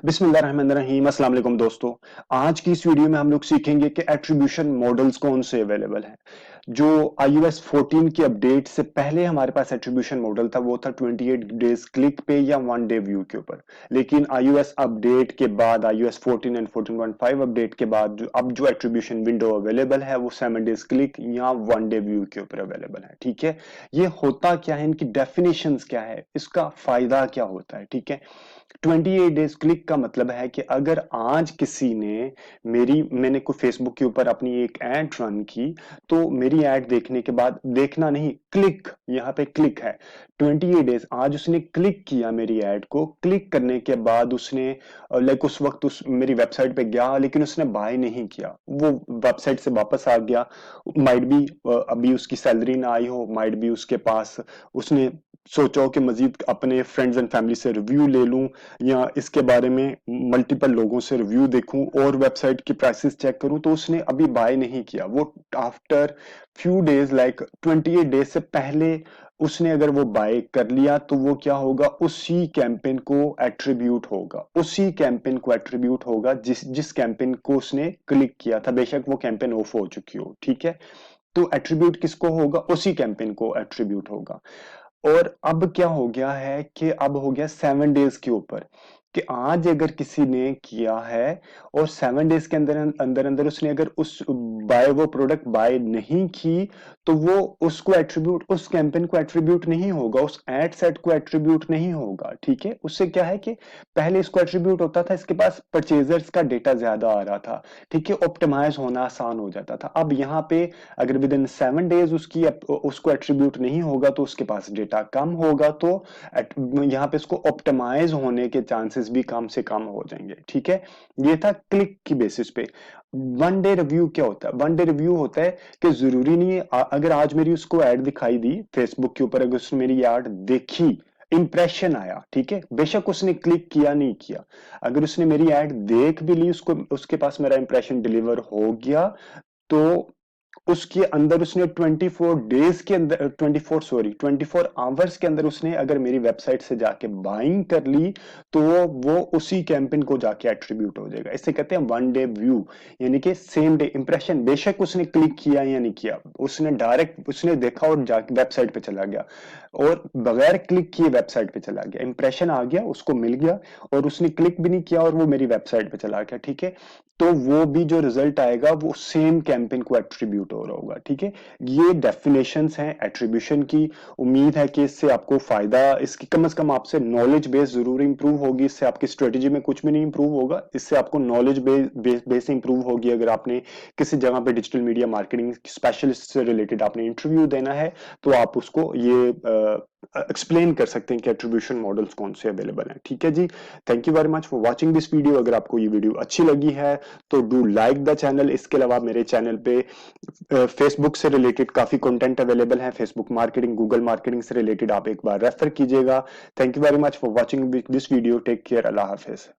बिस्मिल्लाहिर्रहमानिर्रहीम अस्सलाम वालेकुम दोस्तों। आज की इस वीडियो में हम लोग सीखेंगे कि एट्रीब्यूशन मॉडल्स कौन से अवेलेबल हैं। जो iOS 14 की अपडेट से पहले हमारे पास एट्रीब्यूशन मॉडल था वो था 28 डेज क्लिक पे या 1 डे व्यू के ऊपर। लेकिन iOS अपडेट के बाद iOS 14 एंड 14.5 अपडेट के बाद अब जो एट्रीब्यूशन विंडो अवेलेबल है वो 7 डेज क्लिक या 1 डे व्यू के ऊपर अवेलेबल है। ठीक है, ये होता क्या है, इनकी डेफिनेशंस क्या है, इसका फायदा क्या होता है। ठीक है, 28 डेज क्लिक का मतलब है कि अगर आज किसी ने मैंने को फेसबुक के ऊपर अपनी एक ऐड रन की, तो मेरी ऐड देखने के बाद, देखना नहीं, क्लिक, यहाँ पे क्लिक है, 28 डेज आज उसने क्लिक किया मेरी ऐड को, क्लिक करने के बाद उसने लाइक उस वक्त उस मेरी वेबसाइट पे गया लेकिन उसने बाय नहीं किया, वो वेबसाइट से वापस आ गया। माइट बी अभी उसकी सैलरी ना आई हो, माइट बी उसके पास, उसने सोचा हो कि मजीद अपने फ्रेंड्स एंड फैमिली से रिव्यू ले लूं या इसके बारे में मल्टीपल लोगों से रिव्यू देखूं और वेबसाइट की प्राइसेस चेक करूं, तो उसने अभी बाय नहीं किया। वो after few days like 28 days से पहले उसने अगर वो बाय कर लिया तो वो क्या होगा, उसी कैंपेन को एट्रीब्यूट होगा, उसी कैंपेन को एट्रीब्यूट होगा जिस जिस कैंपेन को उसने क्लिक किया था, बेशक वो कैंपेन ऑफ हो चुकी हो। ठीक है, तो एट्रीब्यूट किसको होगा, उसी कैंपेन को एट्रीब्यूट होगा। और अब क्या हो गया है कि अब हो गया 7 डेज के ऊपर, कि आज अगर किसी ने किया है और 7 डेज के अंदर अंदर अंदर उसने अगर उस बाय वो प्रोडक्ट बाय नहीं की, तो वो उसको एट्रीब्यूट, उस कैंपेन को एट्रीब्यूट नहीं होगा, उस एड सेट को एट्रीब्यूट नहीं होगा। ठीक है, उससे क्या है कि पहले इसको एट्रीब्यूट होता था, इसके पास परचेजर्स का डेटा ज्यादा आ रहा था। ठीक है, ऑप्टिमाइज होना आसान हो जाता था। अब यहाँ पे अगर विद इन 7 डेज उसको एट्रीब्यूट नहीं होगा तो उसके पास डेटा कम होगा, तो यहाँ पे इसको ऑप्टिमाइज होने के चांसेस भी कम से कम हो जाएंगे। ठीक है, ये था क्लिक की बेसिस पे। 1 डे रिव्यू क्या होता है, 1 डे रिव्यू होता है कि जरूरी नहीं है अगर आज मेरी उसको ऐड दिखाई दी फेसबुक के ऊपर, अगर उसने मेरी ऐड देखी, इंप्रेशन आया, ठीक है, बेशक उसने क्लिक किया नहीं किया, अगर उसने मेरी ऐड देख भी ली, उसको उसके पास मेरा इंप्रेशन डिलीवर हो गया, तो उसके अंदर उसने 24 डेज के अंदर, 24 आवर्स के अंदर उसने अगर मेरी वेबसाइट से जाके बाइंग कर ली, तो वो उसी कैंपेन को जाके एट्रीब्यूट हो जाएगा। इसे कहते हैं 1 डे व्यू, यानी कि सेम डे इंप्रेशन, बेशक उसने क्लिक किया या नहीं किया, उसने डायरेक्ट उसने देखा और जाके वेबसाइट पे चला गया और बगैर क्लिक किए वेबसाइट पे चला गया, इंप्रेशन आ गया, उसको मिल गया और उसने क्लिक भी नहीं किया और वो मेरी वेबसाइट पे चला गया। ठीक है, तो वो भी जो रिजल्ट आएगा वो सेम कैंपेन को एट्रीब्यूट हो रहा होगा। ठीक है, ये डेफिनेशंस हैं एट्रीब्यूशन की। उम्मीद है कि इससे आपको फायदा, इसकी कम से कम आपसे नॉलेज बेस जरूर इंप्रूव होगी, इससे आपकी स्ट्रेटेजी में कुछ भी नहीं इंप्रूव होगा, इससे आपको नॉलेज बेस इंप्रूव होगी। अगर आपने किसी जगह पे डिजिटल मीडिया मार्केटिंग स्पेशलिस्ट से रिलेटेड आपने इंटरव्यू देना है, तो आप उसको ये एक्सप्लेन कर सकते हैं कि एट्रीब्यूशन मॉडल्स कौन से अवेलेबल हैं। ठीक है जी, thank you very much for watching this video. अगर आपको ये वीडियो अच्छी लगी है तो डू लाइक द चैनल। इसके अलावा मेरे चैनल पे फेसबुक से रिलेटेड काफी कंटेंट अवेलेबल है, फेसबुक मार्केटिंग, गूगल मार्केटिंग से रिलेटेड आप एक बार रेफर कीजिएगा। Thank you very much for watching this video, take care, अल्लाह हाफिज।